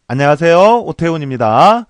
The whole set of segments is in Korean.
안녕하세요. 오태훈입니다.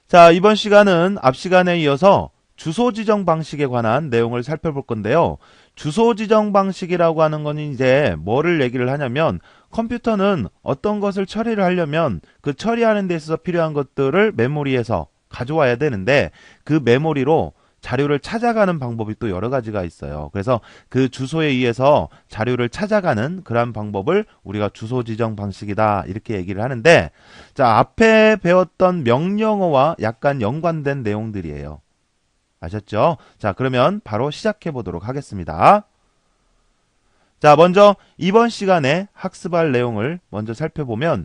자, 이번 시간은 앞 시간에 이어서 주소 지정 방식에 관한 내용을 살펴볼 건데요. 주소 지정 방식이라고 하는 건 이제 뭐를 얘기를 하냐면 컴퓨터는 어떤 것을 처리를 하려면 그 처리하는 데 있어서 필요한 것들을 메모리에서 가져와야 되는데 그 메모리로 자료를 찾아가는 방법이 또 여러 가지가 있어요. 그래서 그 주소에 의해서 자료를 찾아가는 그런 방법을 우리가 주소 지정 방식이다 이렇게 얘기를 하는데, 자, 앞에 배웠던 명령어와 약간 연관된 내용들이에요. 아셨죠? 자, 그러면 바로 시작해 보도록 하겠습니다. 자, 먼저 이번 시간에 학습할 내용을 먼저 살펴보면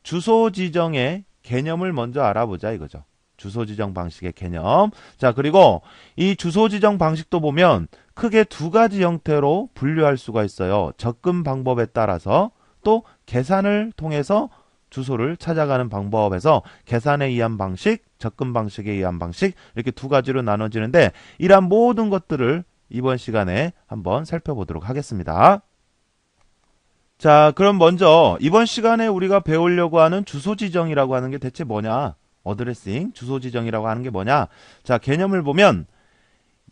주소 지정의 개념을 먼저 알아보자 이거죠. 주소 지정 방식의 개념. 자, 그리고 이 주소 지정 방식도 보면 크게 두 가지 형태로 분류할 수가 있어요. 접근 방법에 따라서 또 계산을 통해서 주소를 찾아가는 방법에서 계산에 의한 방식, 접근 방식에 의한 방식 이렇게 두 가지로 나눠지는데 이러한 모든 것들을 이번 시간에 한번 살펴보도록 하겠습니다. 자, 그럼 먼저 이번 시간에 우리가 배우려고 하는 주소 지정이라고 하는 게 대체 뭐냐? 어드레싱, 주소 지정이라고 하는 게 뭐냐? 자, 개념을 보면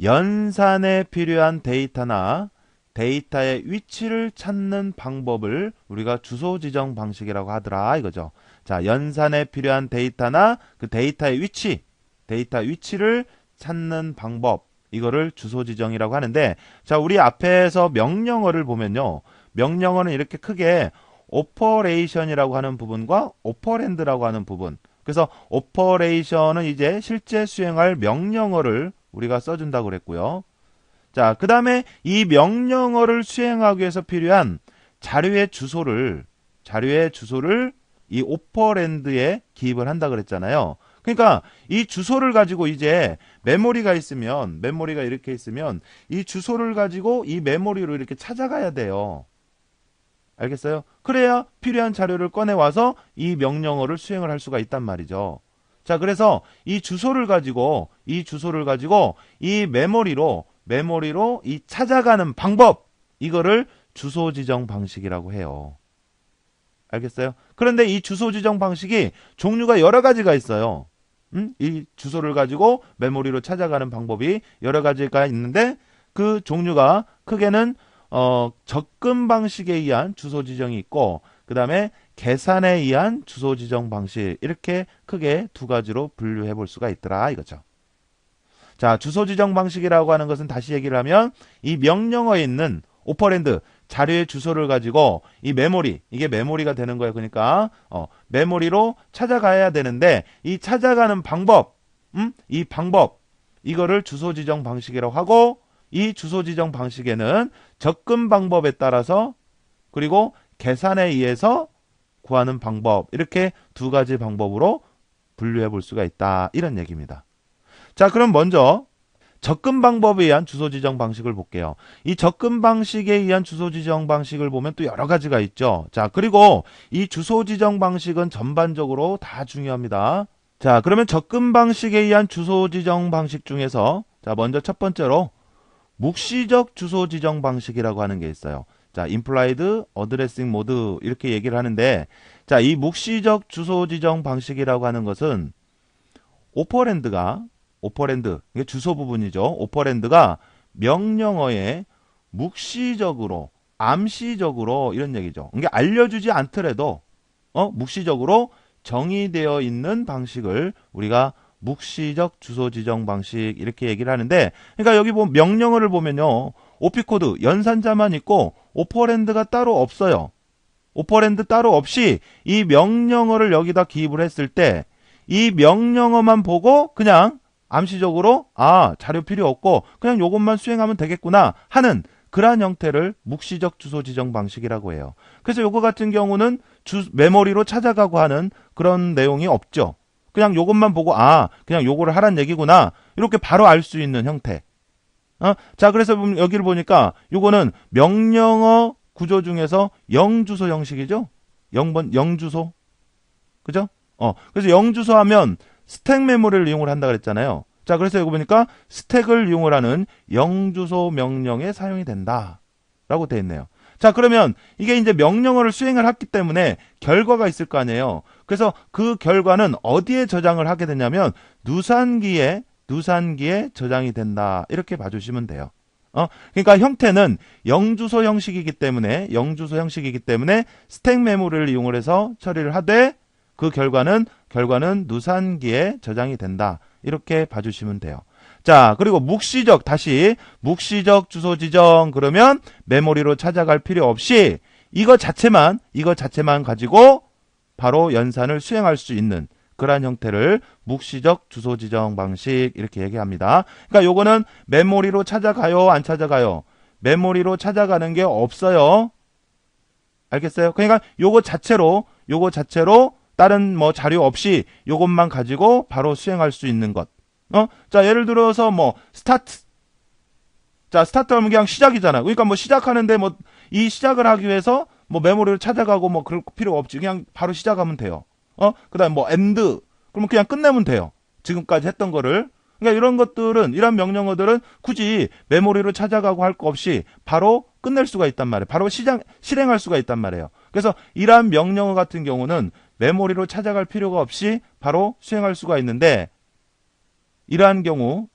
연산에 필요한 데이터나 데이터의 위치를 찾는 방법을 우리가 주소 지정 방식이라고 하더라 이거죠. 자, 연산에 필요한 데이터나 그 데이터의 위치, 데이터 위치를 찾는 방법, 이거를 주소 지정이라고 하는데, 자, 우리 앞에서 명령어를 보면요. 명령어는 이렇게 크게 오퍼레이션이라고 하는 부분과 오퍼랜드라고 하는 부분. 그래서 오퍼레이션은 이제 실제 수행할 명령어를 우리가 써준다고 그랬고요. 자, 그 다음에 이 명령어를 수행하기 위해서 필요한 자료의 주소를 이 오퍼랜드에 기입을 한다 그랬잖아요. 그러니까 이 주소를 가지고 이제 메모리가 이렇게 있으면 이 주소를 가지고 이 메모리로 이렇게 찾아가야 돼요. 알겠어요? 그래야 필요한 자료를 꺼내와서 이 명령어를 수행을 할 수가 있단 말이죠. 자, 그래서 이 메모리로 이 찾아가는 방법, 이거를 주소 지정 방식이라고 해요. 알겠어요? 그런데 이 주소 지정 방식이 종류가 여러 가지가 있어요. 이 주소를 가지고 메모리로 찾아가는 방법이 여러 가지가 있는데 그 종류가 크게는 접근 방식에 의한 주소 지정이 있고, 그 다음에 계산에 의한 주소 지정 방식, 이렇게 크게 두 가지로 분류해 볼 수가 있더라 이거죠. 자, 주소 지정 방식이라고 하는 것은 다시 얘기를 하면 이 명령어에 있는 오퍼랜드, 자료의 주소를 가지고 이 메모리, 이게 메모리가 되는 거예요. 그러니까 메모리로 찾아가야 되는데 이 찾아가는 방법, 이 방법, 이거를 주소 지정 방식이라고 하고, 이 주소 지정 방식에는 접근 방법에 따라서 그리고 계산에 의해서 구하는 방법, 이렇게 두 가지 방법으로 분류해 볼 수가 있다 이런 얘기입니다. 자, 그럼 먼저 접근 방법에 의한 주소 지정 방식을 볼게요. 이 접근 방식에 의한 주소 지정 방식을 보면 또 여러 가지가 있죠. 자, 그리고 이 주소 지정 방식은 전반적으로 다 중요합니다. 자, 그러면 접근 방식에 의한 주소 지정 방식 중에서 자, 먼저 첫 번째로 묵시적 주소 지정 방식이라고 하는 게 있어요. 자, implied addressing mode 이렇게 얘기를 하는데, 자, 이 묵시적 주소 지정 방식이라고 하는 것은 이게 주소 부분이죠. 오퍼랜드가 명령어에 묵시적으로, 암시적으로 이런 얘기죠. 이게 알려주지 않더라도 묵시적으로 정의되어 있는 방식을 우리가 묵시적 주소 지정 방식 이렇게 얘기를 하는데, 그러니까 여기 보면 명령어를 보면요. 오피코드 연산자만 있고 오퍼랜드가 따로 없어요. 오퍼랜드 따로 없이 이 명령어를 여기다 기입을 했을 때 이 명령어만 보고 그냥 암시적으로 자료 필요 없고 그냥 요것만 수행하면 되겠구나 하는 그러한 형태를 묵시적 주소 지정 방식이라고 해요. 그래서 요거 같은 경우는 메모리로 찾아가고 하는 그런 내용이 없죠. 그냥 요것만 보고 그냥 요거를 하란 얘기구나 이렇게 바로 알 수 있는 형태. 자, 그래서 여기를 보니까 요거는 명령어 구조 중에서 영주소 형식이죠. 0번 영주소. 그죠? 그래서 영주소 하면 스택 메모리를 이용을 한다 그랬잖아요. 자, 그래서 여기 보니까 스택을 이용을 하는 영주소 명령에 사용이 된다 라고 되어 있네요. 자, 그러면 이게 이제 명령어를 수행을 했기 때문에 결과가 있을 거 아니에요. 그래서 그 결과는 어디에 저장을 하게 되냐면 누산기에 저장이 된다. 이렇게 봐주시면 돼요. 그러니까 형태는 영주소 형식이기 때문에 스택 메모리를 이용을 해서 처리를 하되 그 결과는 누산기에 저장이 된다. 이렇게 봐주시면 돼요. 자, 그리고 묵시적 주소 지정 그러면 메모리로 찾아갈 필요 없이 이거 자체만 가지고 바로 연산을 수행할 수 있는 그러한 형태를 묵시적 주소 지정 방식 이렇게 얘기합니다. 그러니까 요거는 메모리로 찾아가요, 안 찾아가요? 메모리로 찾아가는 게 없어요. 알겠어요? 그러니까 요거 자체로 다른 뭐 자료 없이 요것만 가지고 바로 수행할 수 있는 것. 자, 예를 들어서 뭐 스타트. 자, 스타트 하면 그냥 시작이잖아. 그러니까 뭐 시작하는데 뭐 이 시작을 하기 위해서 뭐 메모리를 찾아가고 뭐 그럴 필요 없지. 그냥 바로 시작하면 돼요. 그다음 뭐 엔드. 그러면 그냥 끝내면 돼요. 지금까지 했던 거를. 그러니까 이런 명령어들은 굳이 메모리로 찾아가고 할 거 없이 바로 끝낼 수가 있단 말이에요. 바로 실행할 수가 있단 말이에요. 그래서 이러한 명령어 같은 경우는 메모리로 찾아갈 필요가 없이 바로 수행할 수가 있는데 이러한 경우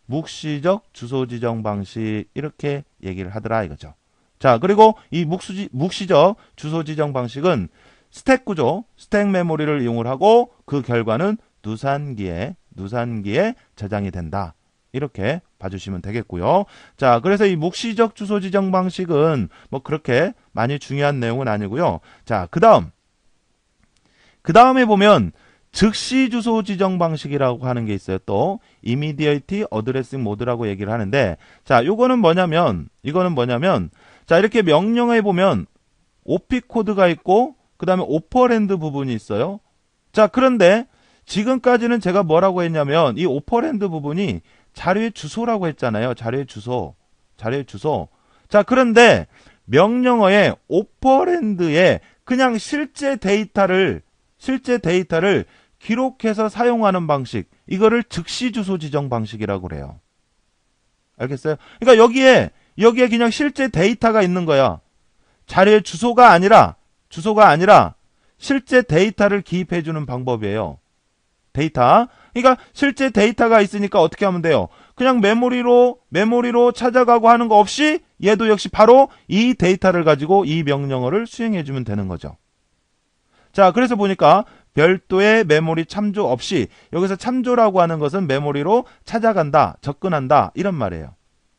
묵시적 주소 지정 방식 이렇게 얘기를 하더라 이거죠. 자, 그리고 이 묵시적 주소 지정 방식은 스택 구조, 스택 메모리를 이용을 하고 그 결과는 누산기에 저장이 된다. 이렇게 봐주시면 되겠고요. 자, 그래서 이 묵시적 주소 지정 방식은 뭐 그렇게 많이 중요한 내용은 아니고요. 자, 그 다음에 보면 즉시 주소 지정 방식이라고 하는 게 있어요. 또 immediate addressing mode라고 얘기를 하는데 자, 이거는 뭐냐면 자, 이렇게 명령어에 보면 OP 코드가 있고 그다음에 오퍼랜드 부분이 있어요. 자, 그런데 지금까지는 제가 뭐라고 했냐면 이 오퍼랜드 부분이 자료의 주소라고 했잖아요. 자료의 주소. 자, 그런데 명령어의 오퍼랜드에 그냥 실제 데이터를 기록해서 사용하는 방식. 이거를 즉시 주소 지정 방식이라고 그래요. 알겠어요? 그러니까 여기에 그냥 실제 데이터가 있는 거야. 자료의 주소가 아니라 실제 데이터를 기입해 주는 방법이에요. 데이터. 그러니까 실제 데이터가 있으니까 어떻게 하면 돼요? 그냥 메모리로 찾아가고 하는 거 없이 얘도 역시 바로 이 데이터를 가지고 이 명령어를 수행해 주면 되는 거죠. 자, 그래서 보니까 별도의 메모리 참조 없이 여기서 참조라고 하는 것은 메모리로 찾아간다, 접근한다 이런 말이에요.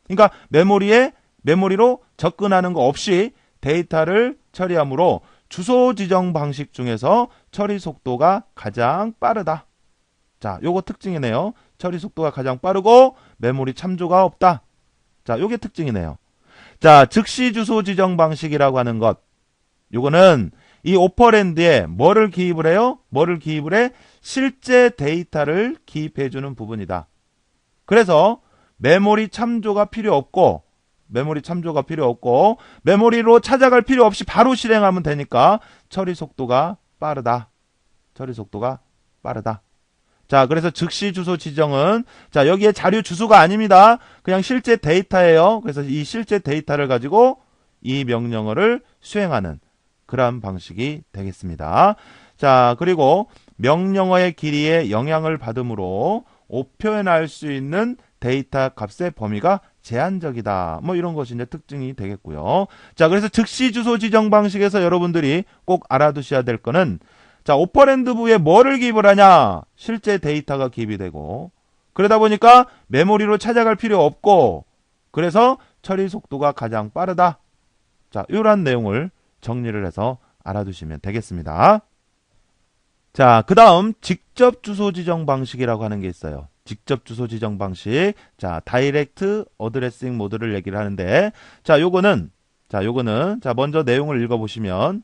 그러니까 메모리로 접근하는 거 없이 데이터를 처리하므로 주소 지정 방식 중에서 처리 속도가 가장 빠르다. 자, 요거 특징이네요. 처리 속도가 가장 빠르고 메모리 참조가 없다. 자, 요게 특징이네요. 자, 즉시 주소 지정 방식이라고 하는 것. 요거는 이 오퍼랜드에 뭐를 기입을 해요? 실제 데이터를 기입해 주는 부분이다. 그래서 메모리 참조가 필요 없고 메모리로 찾아갈 필요 없이 바로 실행하면 되니까 처리 속도가 빠르다. 자, 그래서 즉시 주소 지정은 자, 여기에 자료 주소가 아닙니다. 그냥 실제 데이터예요. 그래서 이 실제 데이터를 가지고 이 명령어를 수행하는 그러한 방식이 되겠습니다. 자, 그리고 명령어의 길이에 영향을 받음으로 표현할 수 있는 데이터 값의 범위가 제한적이다. 뭐 이런 것이 이제 특징이 되겠고요. 자, 그래서 즉시 주소 지정 방식에서 여러분들이 꼭 알아두셔야 될 거는 자, 오퍼랜드부에 뭐를 기입을 하냐? 실제 데이터가 기입이 되고 그러다 보니까 메모리로 찾아갈 필요 없고 그래서 처리 속도가 가장 빠르다. 자, 이러한 내용을 정리를 해서 알아두시면 되겠습니다. 자, 그 다음 직접 주소 지정 방식이라고 하는 게 있어요. 직접 주소 지정 방식. 자, 다이렉트 어드레싱 모드를 얘기를 하는데 요거는 먼저 내용을 읽어보시면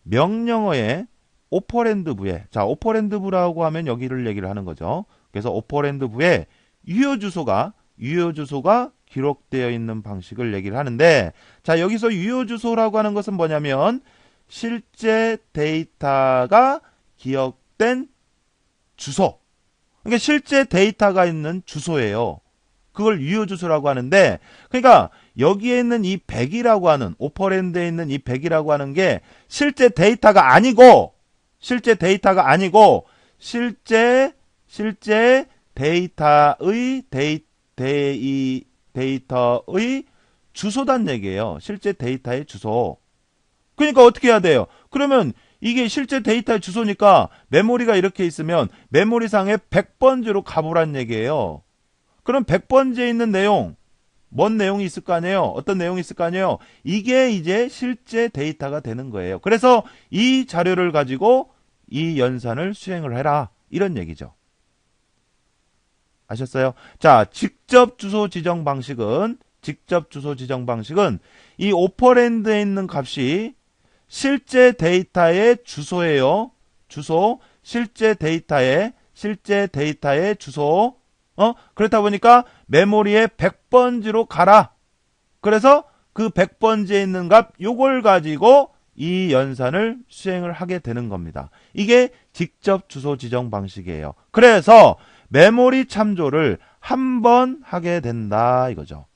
명령어의 오퍼랜드부에 오퍼랜드부라고 하면 여기를 얘기를 하는 거죠. 그래서 오퍼랜드부에 유효 주소가 기록되어 있는 방식을 얘기를 하는데 자, 여기서 유효 주소라고 하는 것은 뭐냐면 실제 데이터가 기억된 주소. 그러니까 실제 데이터가 있는 주소예요. 그걸 유효 주소라고 하는데 그러니까 여기에 있는 이 100이라고 하는 오퍼랜드에 있는 이 100이라고 하는 게 실제 데이터가 아니고 실제 데이터의 데이터의 주소단 얘기예요. 실제 데이터의 주소. 그러니까 어떻게 해야 돼요? 그러면 이게 실제 데이터의 주소니까 메모리가 이렇게 있으면 메모리상에 100번지로 가보란 얘기예요. 그럼 100번지에 있는 내용, 뭔 내용이 있을 거 아니에요? 어떤 내용이 있을 거 아니에요? 이게 이제 실제 데이터가 되는 거예요. 그래서 이 자료를 가지고 이 연산을 수행을 해라. 이런 얘기죠. 아셨어요? 자, 직접 주소 지정 방식은 이 오퍼랜드에 있는 값이 실제 데이터의 주소예요. 주소, 실제 데이터의 주소. 그렇다 보니까 메모리에 100번지로 가라. 그래서 그 100번지에 있는 값 요걸 가지고 이 연산을 수행을 하게 되는 겁니다. 이게 직접 주소 지정 방식이에요. 그래서 메모리 참조를 한 번 하게 된다 이거죠.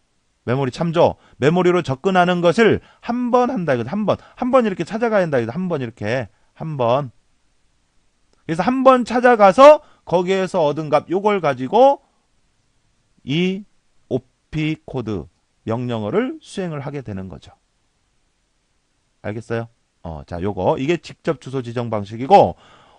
메모리 참조, 메모리로 접근하는 것을 한 번 한다 이거죠. 한 번 이렇게 찾아가야 한다 이거죠. 한 번 이렇게 한 번. 그래서 한 번 찾아가서 거기에서 얻은 값 요걸 가지고 이 OP 코드 명령어를 수행을 하게 되는 거죠. 알겠어요? 자, 이게 직접 주소 지정 방식이고,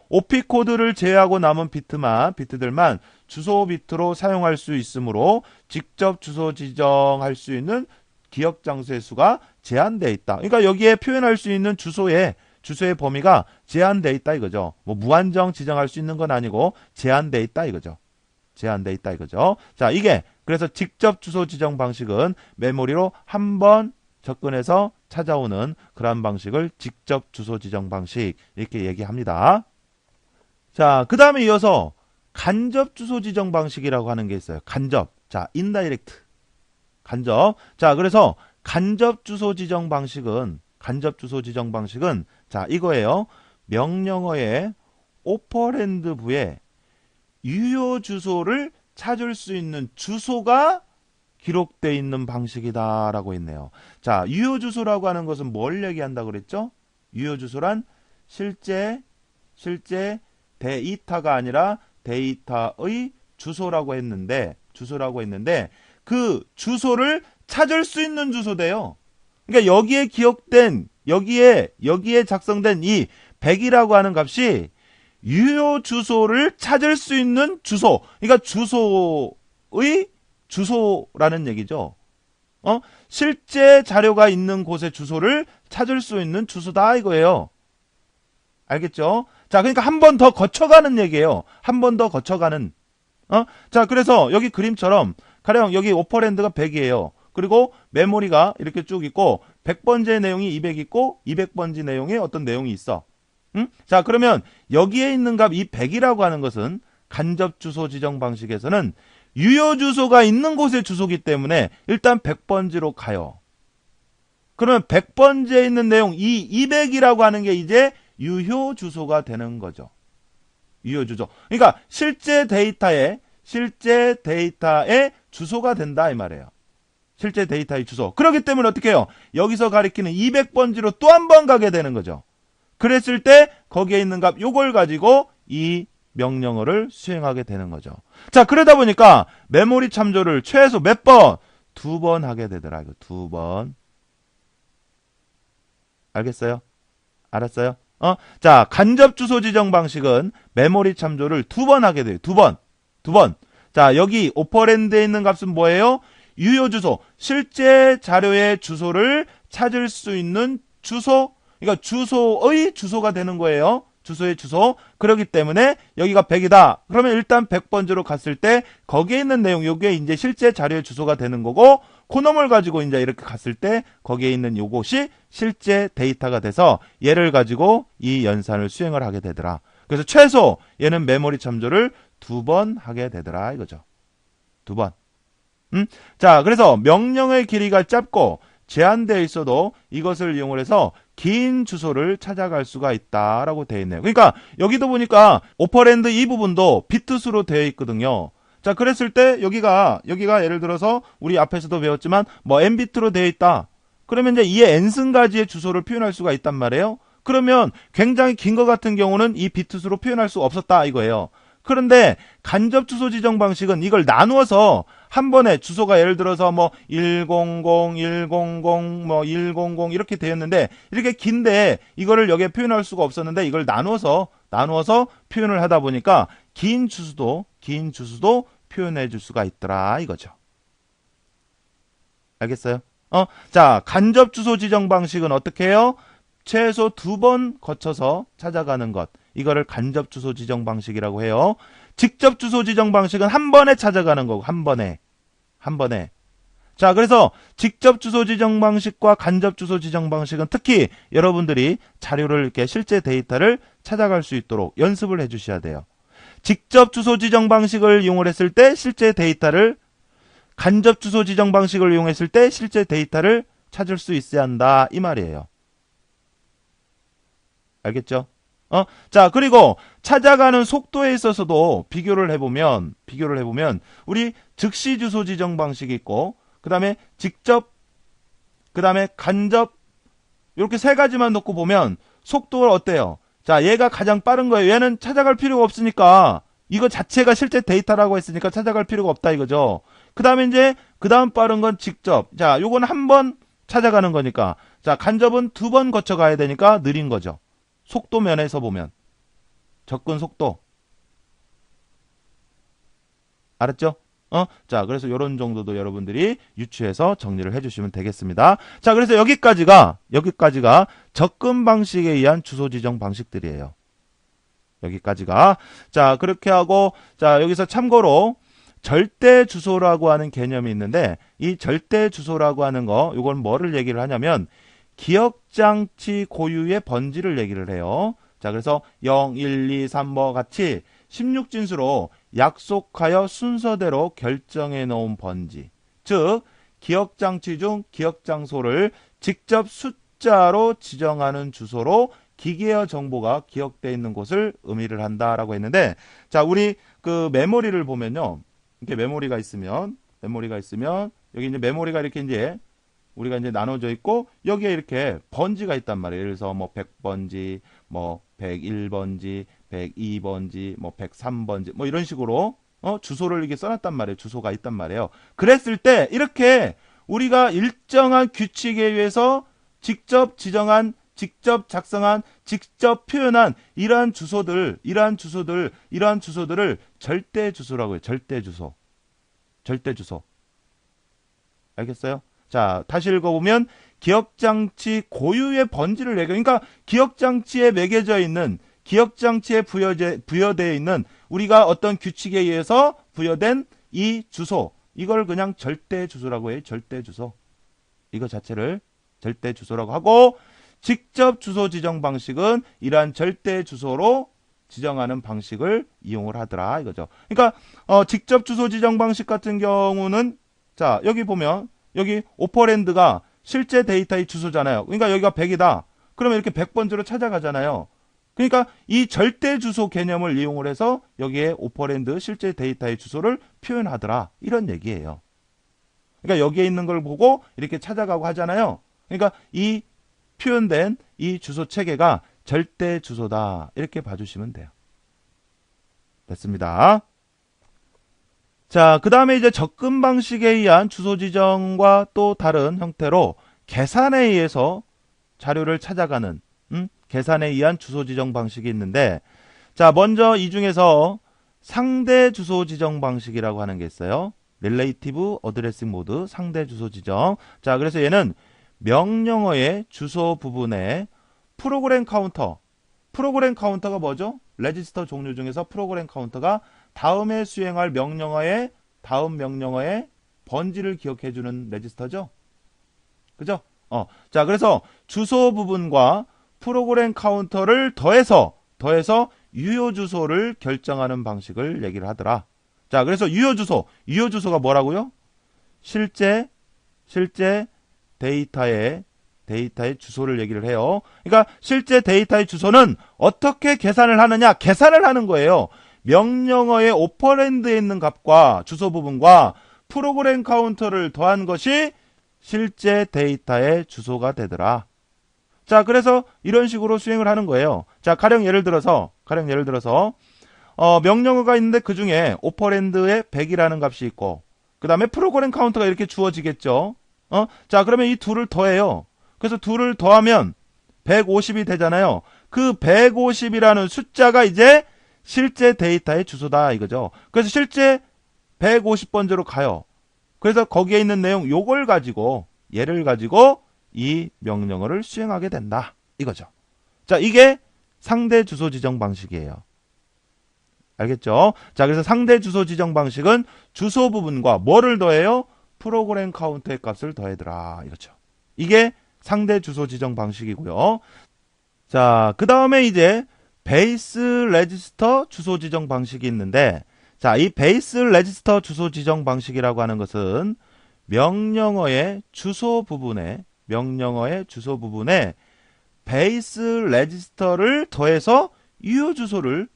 OP 코드를 제외하고 남은 비트들만 주소 비트로 사용할 수 있으므로 직접 주소 지정할 수 있는 기억 장소의 수가 제한되어 있다. 그러니까 여기에 표현할 수 있는 주소의 범위가 제한되어 있다 이거죠. 뭐 무한정 지정할 수 있는 건 아니고 제한되어 있다 이거죠. 자, 이게 그래서 직접 주소 지정 방식은 메모리로 한 번 접근해서 찾아오는 그런 방식을 직접 주소 지정 방식 이렇게 얘기합니다. 자, 그 다음에 이어서 간접 주소 지정 방식이라고 하는 게 있어요. 간접. 자, 인다이렉트. 간접. 자, 그래서 간접 주소 지정 방식은 자, 이거예요. 명령어의 오퍼랜드부에 유효 주소를 찾을 수 있는 주소가 기록되어 있는 방식이다라고 했네요. 자, 유효 주소라고 하는 것은 뭘 얘기한다고 그랬죠? 유효 주소란 실제 데이터가 아니라 데이터의 주소라고 했는데 그 주소를 찾을 수 있는 주소대요. 그러니까 여기에 기억된 여기에 작성된 이 100이라고 하는 값이 유효 주소를 찾을 수 있는 주소. 그러니까 주소의 주소라는 얘기죠. 실제 자료가 있는 곳의 주소를 찾을 수 있는 주소다 이거예요. 알겠죠? 자, 그러니까 한 번 더 거쳐가는 얘기예요. 한 번 더 거쳐가는. 자, 그래서 여기 그림처럼 가령 여기 오퍼랜드가 100이에요. 그리고 메모리가 이렇게 쭉 있고 100번째 내용이 200 있고 200번째 내용에 어떤 내용이 있어. 자, 그러면 여기에 있는 값 이 100이라고 하는 것은 간접 주소 지정 방식에서는 유효 주소가 있는 곳의 주소기 때문에 일단 100번지로 가요. 그러면 100번지에 있는 내용 이 200이라고 하는 게 이제 유효 주소가 되는 거죠. 유효 주소. 그러니까 실제 데이터의 주소가 된다 이 말이에요. 실제 데이터의 주소. 그렇기 때문에 어떻게 해요? 여기서 가리키는 200번지로 또 한 번 가게 되는 거죠. 그랬을 때 거기에 있는 값 요걸 가지고 이 명령어를 수행하게 되는 거죠. 자, 그러다 보니까 메모리 참조를 최소 몇 번? 2번 하게 되더라. 이거 2번. 알겠어요? 알았어요? 자, 간접 주소 지정 방식은 메모리 참조를 2번 하게 돼요. 2번. 자, 여기 오퍼랜드에 있는 값은 뭐예요? 유효 주소. 실제 자료의 주소를 찾을 수 있는 주소. 그러니까 주소의 주소가 되는 거예요. 주소의 주소. 그렇기 때문에 여기가 100이다. 그러면 일단 100번지로 갔을 때 거기에 있는 내용 요게 이제 실제 자료의 주소가 되는 거고 그놈을 가지고 이제 이렇게 갔을 때 거기에 있는 요것이 실제 데이터가 돼서 얘를 가지고 이 연산을 수행을 하게 되더라. 그래서 최소 얘는 메모리 참조를 2번 하게 되더라 이거죠. 2번. 자, 그래서 명령의 길이가 짧고 제한되어 있어도 이것을 이용을 해서 긴 주소를 찾아갈 수가 있다라고 되어 있네요. 그러니까 여기도 보니까 오퍼랜드 이 부분도 비트 수로 되어 있거든요. 자, 그랬을 때 여기가 예를 들어서 우리 앞에서도 배웠지만 뭐 n비트로 되어 있다. 그러면 이제 이에 n승가지의 주소를 표현할 수가 있단 말이에요. 그러면 굉장히 긴 것 같은 경우는 이 비트 수로 표현할 수 없었다 이거예요. 그런데 간접 주소 지정 방식은 이걸 나누어서 한 번에 주소가 예를 들어서 뭐 100, 100, 뭐 100 이렇게 되었는데 이렇게 긴데 이거를 여기에 표현할 수가 없었는데 이걸 나누어서 표현을 하다 보니까 긴 주소도 표현해 줄 수가 있더라 이거죠. 알겠어요? 자, 간접 주소 지정 방식은 어떻게 해요? 최소 2번 거쳐서 찾아가는 것. 이거를 간접 주소 지정 방식이라고 해요. 직접 주소 지정 방식은 한 번에 찾아가는 거고, 한 번에. 자, 그래서 직접 주소 지정 방식과 간접 주소 지정 방식은 특히 여러분들이 자료를 이렇게 실제 데이터를 찾아갈 수 있도록 연습을 해 주셔야 돼요. 직접 주소 지정 방식을 이용을 했을 때 실제 데이터를, 간접 주소 지정 방식을 이용했을 때 실제 데이터를 찾을 수 있어야 한다. 이 말이에요. 알겠죠? 자, 그리고 찾아가는 속도에 있어서도 비교를 해보면, 우리 즉시 주소 지정 방식이 있고, 그 다음에 직접, 그 다음에 간접, 이렇게 세 가지만 놓고 보면 속도가 어때요? 자, 얘가 가장 빠른 거예요. 얘는 찾아갈 필요가 없으니까, 이거 자체가 실제 데이터라고 했으니까 찾아갈 필요가 없다 이거죠. 그 다음에 이제, 그 다음 빠른 건 직접. 자, 요건 한 번 찾아가는 거니까. 자, 간접은 2번 거쳐가야 되니까 느린 거죠. 속도 면에서 보면 접근 속도 알았죠? 자, 그래서 이런 정도도 여러분들이 유추해서 정리를 해주시면 되겠습니다. 자, 그래서 여기까지가 접근 방식에 의한 주소 지정 방식들이에요. 여기까지가. 자, 그렇게 하고, 자, 여기서 참고로 절대 주소라고 하는 개념이 있는데, 이 절대 주소라고 하는 거, 이건 뭐를 얘기를 하냐면 기억장치 고유의 번지를 얘기를 해요. 자, 그래서 0, 1, 2, 3뭐 같이 16진수로 약속하여 순서대로 결정해 놓은 번지. 즉, 기억장치 중 기억장소를 직접 숫자로 지정하는 주소로 기계의 정보가 기억되어 있는 곳을 의미를 한다라고 했는데, 자, 우리 그 메모리를 보면요. 이렇게 메모리가 있으면, 여기 이제 메모리가 이렇게 이제 우리가 이제 나눠져 있고 여기에 이렇게 번지가 있단 말이에요. 예를 들어서 뭐 100번지, 뭐 101번지, 102번지, 뭐 103번지 뭐 이런 식으로 주소를 이렇게 써놨단 말이에요. 주소가 있단 말이에요. 그랬을 때 이렇게 우리가 일정한 규칙에 의해서 직접 지정한, 직접 작성한, 직접 표현한 이러한 주소들을 절대 주소라고 해요. 절대 주소. 알겠어요? 자, 다시 읽어보면 기억장치 고유의 번지를 얘기해요. 그러니까 기억장치에 매겨져 있는, 기억장치에 부여되어 있는 우리가 어떤 규칙에 의해서 부여된 이 주소, 이걸 그냥 절대 주소라고 해요. 절대 주소. 이거 자체를 절대 주소라고 하고, 직접 주소 지정 방식은 이러한 절대 주소로 지정하는 방식을 이용을 하더라 이거죠. 그러니까 직접 주소 지정 방식 같은 경우는, 자, 여기 보면 여기 오퍼랜드가 실제 데이터의 주소잖아요. 그러니까 여기가 100이다. 그러면 이렇게 100번지로 찾아가잖아요. 그러니까 이 절대 주소 개념을 이용을 해서 여기에 오퍼랜드 실제 데이터의 주소를 표현하더라. 이런 얘기예요. 그러니까 여기에 있는 걸 보고 이렇게 찾아가고 하잖아요. 그러니까 이 표현된 이 주소 체계가 절대 주소다. 이렇게 봐주시면 돼요. 됐습니다. 자, 그 다음에 이제 접근 방식에 의한 주소 지정과 또 다른 형태로 계산에 의해서 자료를 찾아가는, 계산에 의한 주소 지정 방식이 있는데, 자, 먼저 이 중에서 상대 주소 지정 방식이라고 하는 게 있어요. Relative Addressing Mode, 상대 주소 지정. 자, 그래서 얘는 명령어의 주소 부분에 프로그램 카운터가 뭐죠? 레지스터 종류 중에서 프로그램 카운터가 다음에 수행할 명령어의 다음 명령어의 번지를 기억해주는 레지스터죠. 그죠? 자, 그래서 주소 부분과 프로그램 카운터를 더해서 유효 주소를 결정하는 방식을 얘기를 하더라. 자, 그래서 유효 주소가 뭐라고요? 실제 데이터의 주소를 얘기를 해요. 그러니까 실제 데이터의 주소는 어떻게 계산을 하느냐? 계산을 하는 거예요. 명령어의 오퍼랜드에 있는 값과 주소 부분과 프로그램 카운터를 더한 것이 실제 데이터의 주소가 되더라. 자, 그래서 이런 식으로 수행을 하는 거예요. 자, 가령 예를 들어서 명령어가 있는데 그 중에 오퍼랜드에 100이라는 값이 있고, 그 다음에 프로그램 카운터가 이렇게 주어지겠죠. 자, 그러면 이 둘을 더해요. 그래서 둘을 더하면 150이 되잖아요. 그 150이라는 숫자가 이제 실제 데이터의 주소다 이거죠. 그래서 실제 150번지로 가요. 그래서 거기에 있는 내용 요걸 가지고, 얘를 가지고 이 명령어를 수행하게 된다 이거죠. 자, 이게 상대 주소 지정 방식이에요. 알겠죠? 자, 그래서 상대 주소 지정 방식은 주소 부분과 뭐를 더해요? 프로그램 카운터의 값을 더해더라 이거죠. 이게 상대 주소 지정 방식이고요. 자, 그 다음에 이제 베이스 레지스터 주소 지정 방식이 있는데, 자, 이 베이스 레지스터 주소 지정 방식이라고 하는 것은 명령어의 주소 부분에 베이스 레지스터를 더해서 유효 주소를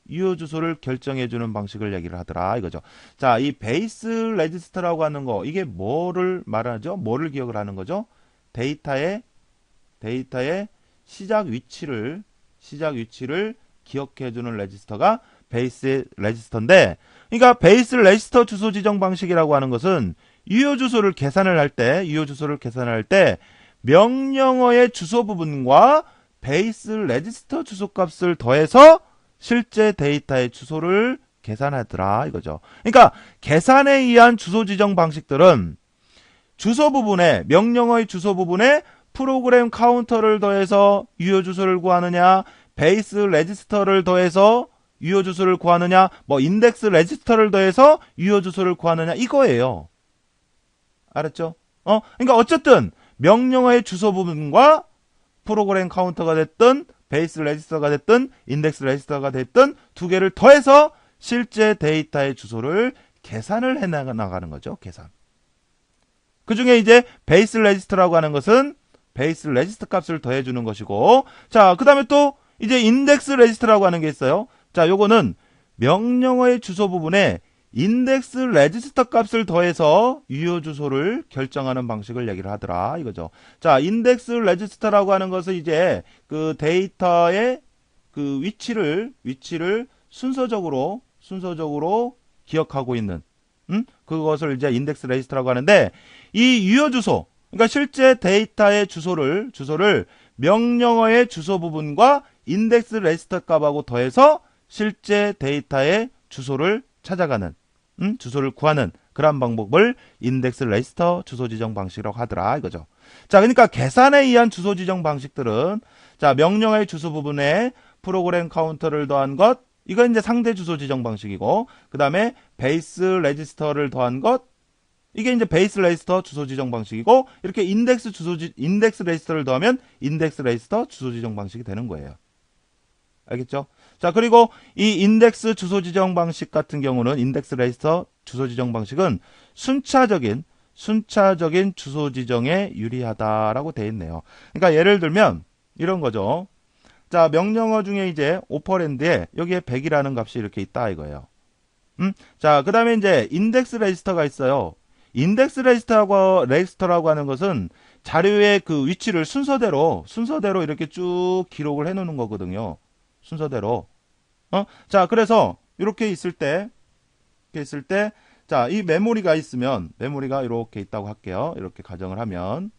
결정해 주는 방식을 얘기를 하더라 이거죠. 자, 이 베이스 레지스터라고 하는 거, 이게 뭐를 말하죠? 뭐를 기억을 하는 거죠? 데이터의 시작 위치를 기억해 주는 레지스터가 베이스 레지스터인데, 그러니까 베이스 레지스터 주소 지정 방식이라고 하는 것은 유효 주소를 계산을 할 때 명령어의 주소 부분과 베이스 레지스터 주소 값을 더해서 실제 데이터의 주소를 계산하더라 이거죠. 그러니까 계산에 의한 주소 지정 방식들은 주소 부분에, 명령어의 주소 부분에 프로그램 카운터를 더해서 유효 주소를 구하느냐, 베이스 레지스터를 더해서 유효 주소를 구하느냐, 뭐 인덱스 레지스터를 더해서 유효 주소를 구하느냐 이거예요. 알았죠? 그러니까 어쨌든 명령어의 주소 부분과 프로그램 카운터가 됐든 베이스 레지스터가 됐든 인덱스 레지스터가 됐든 두 개를 더해서 실제 데이터의 주소를 계산을 해 나가는 거죠. 계산. 그 중에 이제 베이스 레지스터라고 하는 것은 베이스 레지스터 값을 더해 주는 것이고, 자, 그 다음에 또 이제 인덱스 레지스터라고 하는 게 있어요. 자, 요거는 명령어의 주소 부분에 인덱스 레지스터 값을 더해서 유효 주소를 결정하는 방식을 얘기를 하더라 이거죠. 자, 인덱스 레지스터라고 하는 것은 이제 그 데이터의 그 위치를 순서적으로 기억하고 있는 그것을 이제 인덱스 레지스터라고 하는데, 이 유효 주소, 그러니까 실제 데이터의 주소를 명령어의 주소 부분과 인덱스 레지스터 값하고 더해서 실제 데이터의 주소를 찾아가는, 주소를 구하는 그런 방법을 인덱스 레지스터 주소 지정 방식이라고 하더라 이거죠. 자, 그러니까 계산에 의한 주소 지정 방식들은, 자, 명령어의 주소 부분에 프로그램 카운터를 더한 것, 이건 이제 상대 주소 지정 방식이고, 그 다음에 베이스 레지스터를 더한 것, 이게 이제 베이스 레지스터 주소 지정 방식이고, 이렇게 인덱스 레지스터를 더하면 인덱스 레지스터 주소 지정 방식이 되는 거예요. 알겠죠? 자, 그리고 이 인덱스 주소 지정 방식 같은 경우는, 인덱스 레지스터 주소 지정 방식은 순차적인 주소 지정에 유리하다라고 되어 있네요. 그러니까 예를 들면 이런 거죠. 자, 명령어 중에 이제 오퍼랜드에 여기에 100이라는 값이 이렇게 있다 이거예요. 자, 그 다음에 이제 인덱스 레지스터가 있어요. 인덱스 레지스터라고 하는 것은 자료의 그 위치를 순서대로 이렇게 쭉 기록을 해 놓는 거거든요. 순서대로. 자, 그래서 이렇게 있을 때, 자, 이 메모리가 있으면, 메모리가 이렇게 있다고 할게요. 이렇게 가정을 하면,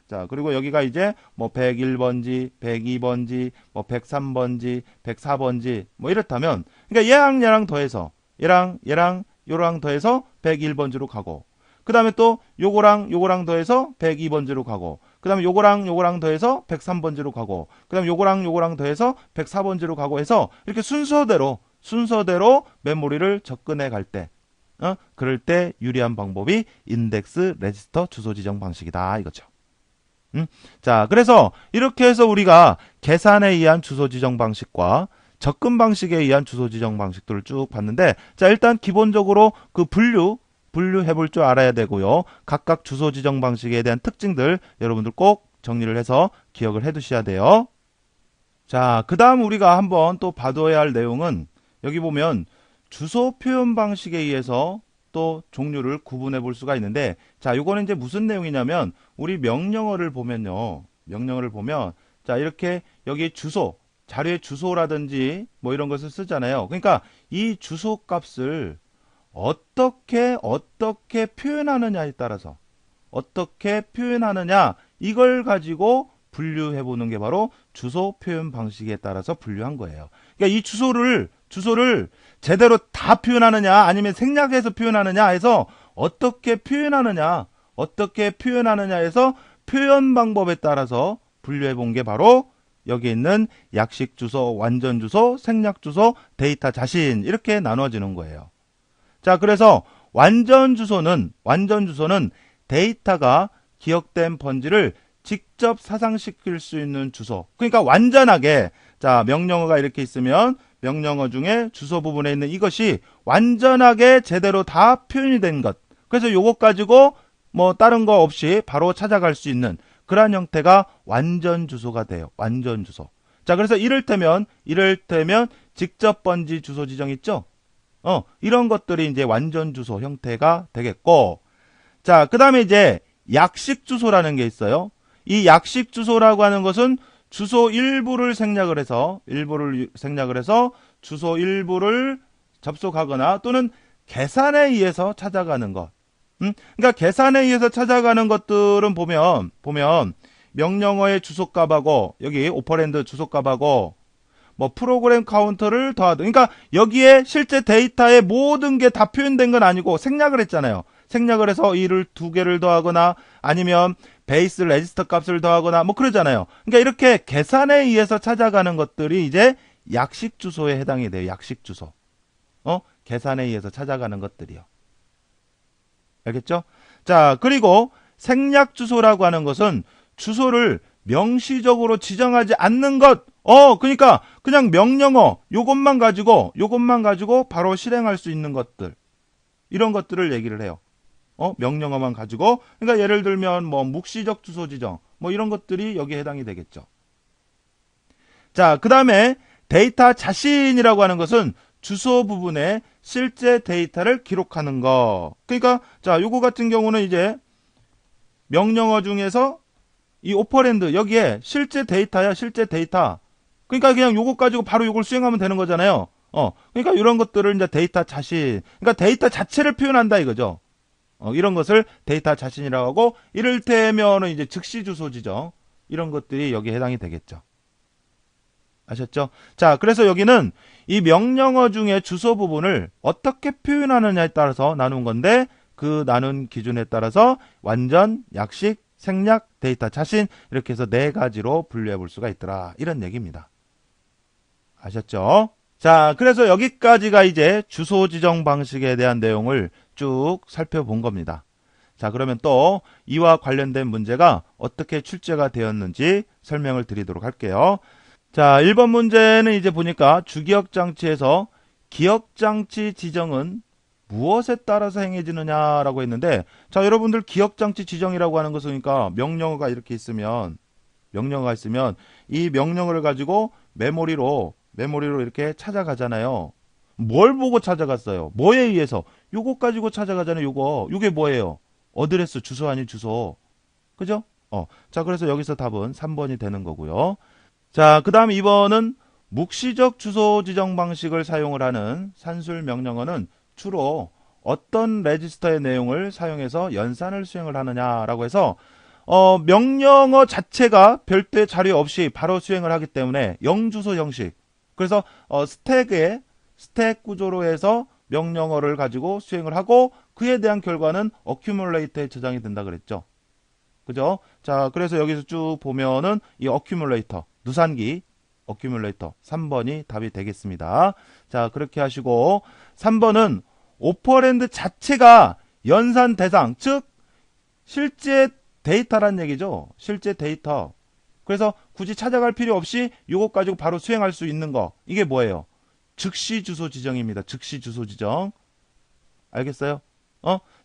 자, 그리고 여기가 이제 뭐 101번지, 102번지, 뭐 103번지, 104번지, 뭐 이렇다면, 그러니까 얘랑 더해서, 얘랑 더해서 101번지로 가고, 그 다음에 또 요거랑 더해서 102번지로 가고, 그 다음에 요거랑 더해서 103번지로 가고, 그 다음에 요거랑 더해서 104번지로 가고 해서 이렇게 순서대로 메모리를 접근해 갈 때, 그럴 때 유리한 방법이 인덱스 레지스터 주소 지정 방식이다 이거죠. 자, 그래서 이렇게 해서 우리가 계산에 의한 주소 지정 방식과 접근 방식에 의한 주소 지정 방식들을 쭉 봤는데, 자, 일단 기본적으로 그 분류해 볼 줄 알아야 되고요. 각각 주소 지정 방식에 대한 특징들 여러분들 꼭 정리를 해서 기억을 해 두셔야 돼요. 자, 그 다음 우리가 한번 또 봐둬야 할 내용은 여기 보면 주소 표현 방식에 의해서 또 종류를 구분해 볼 수가 있는데, 자, 요거는 이제 무슨 내용이냐면, 우리 명령어를 보면요. 명령어를 보면, 자, 이렇게 여기 주소, 자료의 주소라든지 뭐 이런 것을 쓰잖아요. 그러니까 이 주소 값을 어떻게 표현하느냐에 따라서, 어떻게 표현하느냐, 이걸 가지고 분류해 보는 게 바로 주소 표현 방식에 따라서 분류한 거예요. 그러니까 이 주소를 제대로 다 표현하느냐, 아니면 생략해서 표현하느냐 해서 어떻게 표현하느냐 해서 표현 방법에 따라서 분류해 본 게 바로 여기 있는 약식 주소, 완전 주소, 생략 주소, 데이터 자신, 이렇게 나눠지는 거예요. 자, 그래서 완전 주소는 데이터가 기억된 번지를 직접 사상시킬 수 있는 주소. 그러니까 완전하게, 자, 명령어가 이렇게 있으면 명령어 중에 주소 부분에 있는 이것이 완전하게 제대로 다 표현이 된 것. 그래서 요것 가지고 뭐 다른 거 없이 바로 찾아갈 수 있는 그러한 형태가 완전 주소가 돼요. 완전 주소. 자, 그래서 이를테면 직접 번지 주소 지정 있죠? 이런 것들이 이제 완전 주소 형태가 되겠고, 자, 그 다음에 이제 약식 주소라는 게 있어요. 이 약식 주소라고 하는 것은 주소 일부를 생략을 해서 주소 일부를 접속하거나 또는 계산에 의해서 찾아가는 것. 그러니까 계산에 의해서 찾아가는 것들은 보면 명령어의 주소값하고 여기 오퍼랜드 주소값하고 뭐 프로그램 카운터를 더하든, 그러니까 여기에 실제 데이터의 모든 게 다 표현된 건 아니고 생략을 했잖아요. 생략을 해서 이를 두 개를 더하거나 아니면 베이스 레지스터 값을 더하거나 뭐 그러잖아요. 그러니까 이렇게 계산에 의해서 찾아가는 것들이 이제 약식 주소에 해당이 돼요. 약식 주소. 계산에 의해서 찾아가는 것들이요. 알겠죠? 자, 그리고 생략 주소라고 하는 것은 주소를 명시적으로 지정하지 않는 것. 그러니까 그냥 명령어 요것만 가지고 바로 실행할 수 있는 것들. 이런 것들을 얘기를 해요. 명령어만 가지고. 그러니까 예를 들면 뭐 묵시적 주소 지정 뭐 이런 것들이 여기에 해당이 되겠죠. 자, 그다음에 데이터 자신이라고 하는 것은 주소 부분에 실제 데이터를 기록하는 거. 그러니까 자, 요거 같은 경우는 이제 명령어 중에서 이 오퍼랜드 여기에 실제 데이터야, 실제 데이터. 그러니까 그냥 요거 가지고 바로 요걸 수행하면 되는 거잖아요. 그러니까 이런 것들을 이제 데이터 자신. 그러니까 데이터 자체를 표현한다 이거죠. 이런 것을 데이터 자신이라고 하고, 이를테면은 이제 즉시 주소 지정 이런 것들이 여기에 해당이 되겠죠. 아셨죠? 자, 그래서 여기는 이 명령어 중에 주소 부분을 어떻게 표현하느냐에 따라서 나눈 건데, 그 나눈 기준에 따라서 완전, 약식, 생략, 데이터 자신 이렇게 해서 네 가지로 분류해 볼 수가 있더라. 이런 얘기입니다. 아셨죠? 자, 그래서 여기까지가 이제 주소 지정 방식에 대한 내용을 쭉 살펴본 겁니다. 자, 그러면 또 이와 관련된 문제가 어떻게 출제가 되었는지 설명을 드리도록 할게요. 자, 1번 문제는 이제 보니까 주기억장치에서 기억장치 지정은 무엇에 따라서 행해지느냐라고 했는데, 자, 여러분들 기억장치 지정이라고 하는 것은 그러니까 명령어가 이렇게 있으면, 이 명령어를 가지고 메모리로 이렇게 찾아가잖아요. 뭘 보고 찾아갔어요? 뭐에 의해서? 요거 가지고 찾아가잖아요. 요게 뭐예요? 어드레스, 주소 아닌 주소. 그죠? 자, 그래서 여기서 답은 3번이 되는 거고요. 자, 그 다음 2번은 묵시적 주소 지정 방식을 사용을 하는 산술 명령어는 주로 어떤 레지스터의 내용을 사용해서 연산을 수행을 하느냐라고 해서, 명령어 자체가 별도의 자료 없이 바로 수행을 하기 때문에 영주소 형식. 그래서 스택 구조로 해서 명령어를 가지고 수행을 하고, 그에 대한 결과는 어큐뮬레이터에 저장이 된다 그랬죠. 그죠? 자, 그래서 여기서 쭉 보면은 이 어큐뮬레이터, 누산기 어큐뮬레이터 3번이 답이 되겠습니다. 자, 그렇게 하시고 3번은 오퍼랜드 자체가 연산 대상, 즉 실제 데이터란 얘기죠. 실제 데이터. 그래서 굳이 찾아갈 필요 없이 이것 가지고 바로 수행할 수 있는 거. 이게 뭐예요? 즉시 주소 지정입니다. 즉시 주소 지정. 알겠어요?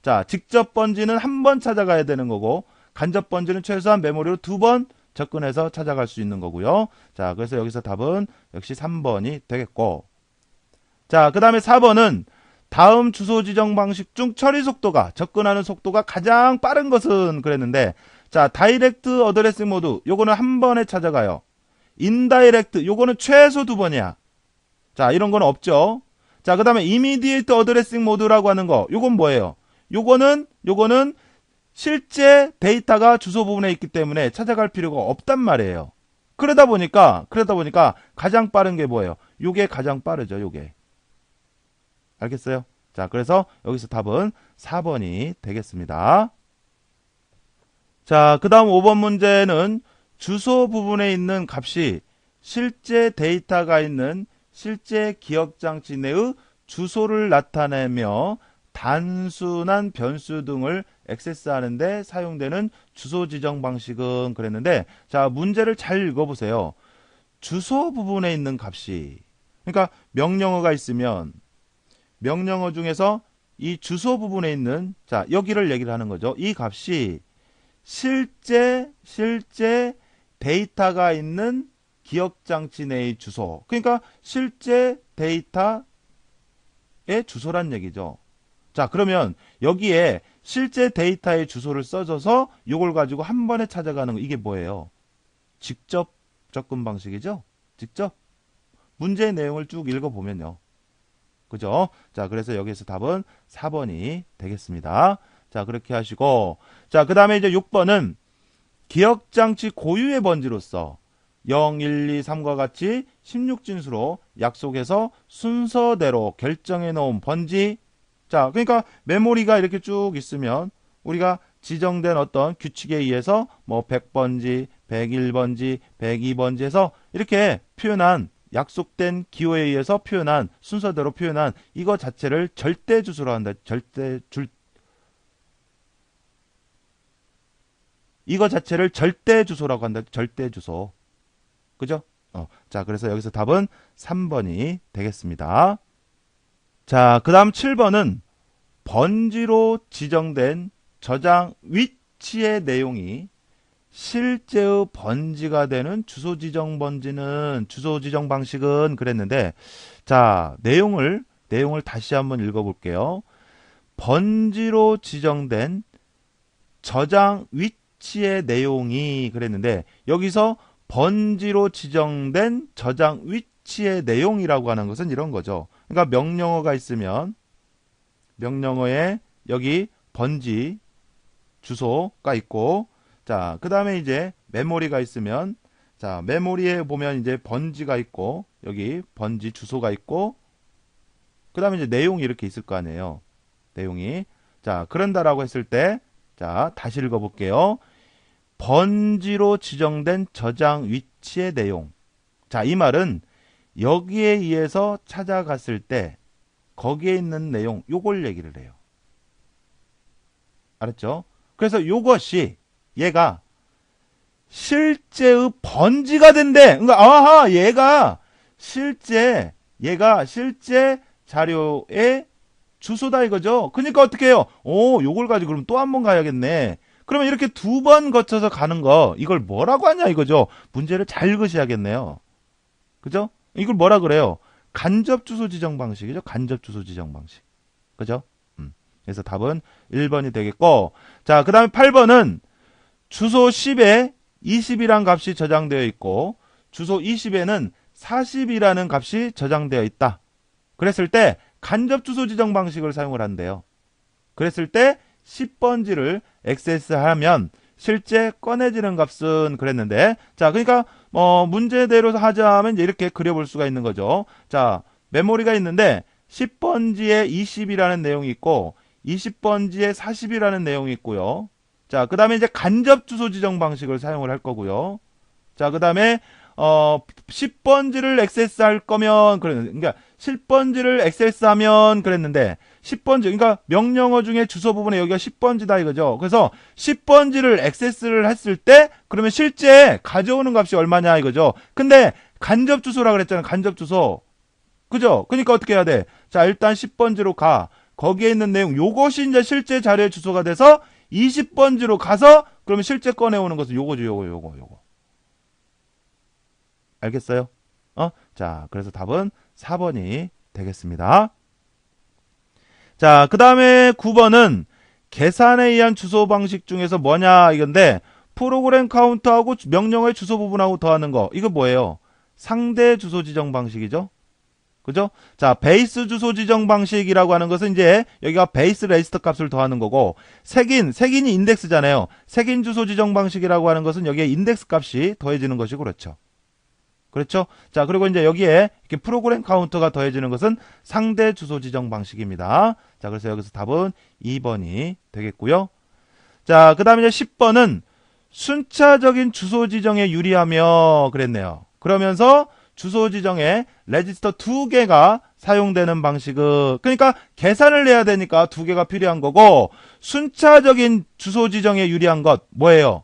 자, 직접 번지는 한 번 찾아가야 되는 거고, 간접 번지는 최소한 메모리로 2번 접근해서 찾아갈 수 있는 거고요. 자, 그래서 여기서 답은 역시 3번이 되겠고, 자, 그 다음에 4번은 다음 주소 지정 방식 중 처리 속도가, 접근하는 속도가 가장 빠른 것은 그랬는데, 자, 다이렉트 어드레싱 모드, 요거는 한 번에 찾아가요. 인다이렉트, 요거는 최소 2번이야. 자, 이런 건 없죠. 자, 그 다음에 이미디에이트 어드레싱 모드라고 하는 거, 요건 뭐예요? 요거는 실제 데이터가 주소 부분에 있기 때문에 찾아갈 필요가 없단 말이에요. 그러다 보니까 가장 빠른 게 뭐예요? 요게 가장 빠르죠, 요게. 알겠어요? 자, 그래서 여기서 답은 4번이 되겠습니다. 자, 그 다음 5번 문제는 주소 부분에 있는 값이 실제 데이터가 있는 실제 기억장치 내의 주소를 나타내며 단순한 변수 등을 액세스하는데 사용되는 주소 지정 방식은 그랬는데, 자, 문제를 잘 읽어보세요. 주소 부분에 있는 값이, 그러니까 명령어가 있으면 명령어 중에서 이 주소 부분에 있는, 자, 여기를 얘기를 하는 거죠. 이 값이 실제 데이터가 있는 기억장치 내의 주소, 그러니까 실제 데이터의 주소란 얘기죠. 자, 그러면 여기에 실제 데이터의 주소를 써줘서 이걸 가지고 한 번에 찾아가는 거, 이게 뭐예요? 직접 접근 방식이죠. 직접 문제의 내용을 쭉 읽어보면요, 그죠? 자, 그래서 여기에서 답은 4번이 되겠습니다. 자, 그렇게 하시고, 자, 그 다음에 이제 6번은 기억장치 고유의 번지로서 0, 1, 2, 3과 같이 16진수로 약속해서 순서대로 결정해 놓은 번지. 자, 그러니까 메모리가 이렇게 쭉 있으면 우리가 지정된 어떤 규칙에 의해서 뭐 100번지, 101번지, 102번지에서 이렇게 표현한, 약속된 기호에 의해서 표현한, 순서대로 표현한 이거 자체를 절대 주소로 한다. 이거 자체를 절대 주소라고 한다. 절대 주소. 그죠? 자, 그래서 여기서 답은 3번이 되겠습니다. 자, 그 다음 7번은 번지로 지정된 저장 위치의 내용이 실제의 번지가 되는 주소 지정 방식은 그랬는데, 자, 내용을 다시 한번 읽어볼게요. 번지로 지정된 저장 위치의 내용이 그랬는데, 여기서 번지로 지정된 저장 위치의 내용이라고 하는 것은 이런 거죠. 그러니까 명령어가 있으면 명령어에 여기 번지 주소가 있고, 자, 그 다음에 이제 메모리가 있으면, 자, 메모리에 보면 이제 번지가 있고, 여기 번지 주소가 있고, 그 다음에 이제 내용이 이렇게 있을 거 아니에요. 내용이. 자, 그런다라고 했을 때, 자, 다시 읽어볼게요. 번지로 지정된 저장 위치의 내용. 자, 이 말은 여기에 의해서 찾아갔을 때 거기에 있는 내용, 요걸 얘기를 해요. 알았죠? 그래서 요것이 얘가 실제의 번지가 된대. 그러니까 아하, 얘가 실제 자료의 주소다 이거죠. 그러니까 어떻게 해요? 요걸 가지고 그럼 또 한 번 가야겠네. 그러면 이렇게 2번 거쳐서 가는 거, 이걸 뭐라고 하냐 이거죠. 문제를 잘 읽으셔야겠네요. 그죠? 이걸 뭐라 그래요? 간접 주소 지정 방식이죠. 간접 주소 지정 방식. 그죠? 그래서 답은 1번이 되겠고, 자, 그 다음에 8번은 주소 10에 20이란 값이 저장되어 있고 주소 20에는 40이라는 값이 저장되어 있다. 그랬을 때 간접 주소 지정 방식을 사용을 한대요. 그랬을 때 10번지를 액세스하면 실제 꺼내지는 값은 그랬는데, 자, 그러니까 문제대로 하자면 이제 이렇게 그려볼 수가 있는 거죠. 자, 메모리가 있는데 10번지에 20이라는 내용이 있고 20번지에 40이라는 내용이 있고요. 자, 그 다음에 이제 간접 주소 지정 방식을 사용을 할 거고요. 자, 그 다음에 10번지를 액세스할 거면 그러니까 10번지를 액세스하면 그랬는데 10번지, 그러니까 명령어 중에 주소 부분에 여기가 10번지다 이거죠. 그래서 10번지를 액세스를 했을 때 그러면 실제 가져오는 값이 얼마냐 이거죠. 근데 간접 주소라 그랬잖아요. 간접 주소. 그죠? 그러니까 어떻게 해야 돼? 자, 일단 10번지로 가. 거기에 있는 내용, 요것이 이제 실제 자료의 주소가 돼서 20번지로 가서 그러면 실제 꺼내오는 것은 요거죠. 요거. 알겠어요? 자, 그래서 답은 4번이 되겠습니다. 자, 그 다음에 9번은 계산에 의한 주소 방식 중에서 뭐냐 이건데 프로그램 카운트하고 명령어의 주소 부분하고 더하는 거. 이거 뭐예요? 상대 주소 지정 방식이죠. 그죠? 자, 베이스 주소 지정 방식이라고 하는 것은 이제 여기가 베이스 레지스터 값을 더하는 거고, 색인이 인덱스잖아요. 색인 주소 지정 방식이라고 하는 것은 여기에 인덱스 값이 더해지는 것이고, 그렇죠. 그렇죠? 자, 그리고 이제 여기에 이렇게 프로그램 카운터가 더해지는 것은 상대 주소 지정 방식입니다. 자, 그래서 여기서 답은 2번이 되겠고요. 자, 그 다음에 이제 10번은 순차적인 주소 지정에 유리하며 그랬네요. 그러면서 주소 지정에 레지스터 2개가 사용되는 방식은, 그러니까 계산을 해야 되니까 2개가 필요한 거고, 순차적인 주소 지정에 유리한 것 뭐예요?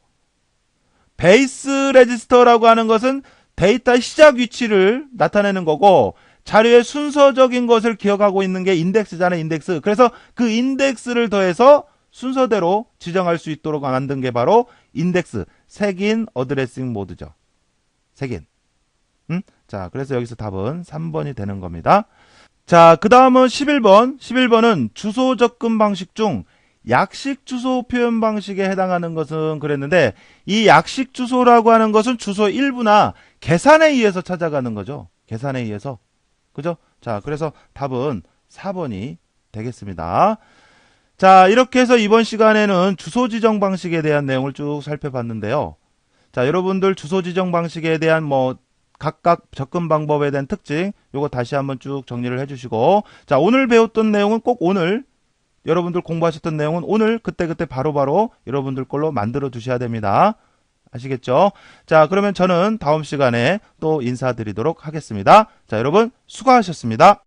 베이스 레지스터라고 하는 것은 데이터 시작 위치를 나타내는 거고, 자료의 순서적인 것을 기억하고 있는 게 인덱스잖아요, 인덱스. 그래서 그 인덱스를 더해서 순서대로 지정할 수 있도록 만든 게 바로 인덱스, 색인 어드레싱 모드죠. 색인. 자, 그래서 여기서 답은 3번이 되는 겁니다. 자, 그 다음은 11번. 11번은 주소 접근 방식 중 약식 주소 표현 방식에 해당하는 것은 그랬는데, 이 약식 주소라고 하는 것은 주소 일부나 계산에 의해서 찾아가는 거죠. 계산에 의해서. 그죠? 자, 그래서 답은 4번이 되겠습니다. 자, 이렇게 해서 이번 시간에는 주소 지정 방식에 대한 내용을 쭉 살펴봤는데요. 자, 여러분들 주소 지정 방식에 대한 각각 접근 방법에 대한 특징, 요거 다시 한번 쭉 정리를 해주시고, 자, 오늘 배웠던 내용은 꼭 오늘, 여러분들 공부하셨던 내용은 오늘 그때그때 바로바로 여러분들 걸로 만들어 두셔야 됩니다. 아시겠죠? 자, 그러면 저는 다음 시간에 또 인사드리도록 하겠습니다. 자, 여러분 수고하셨습니다.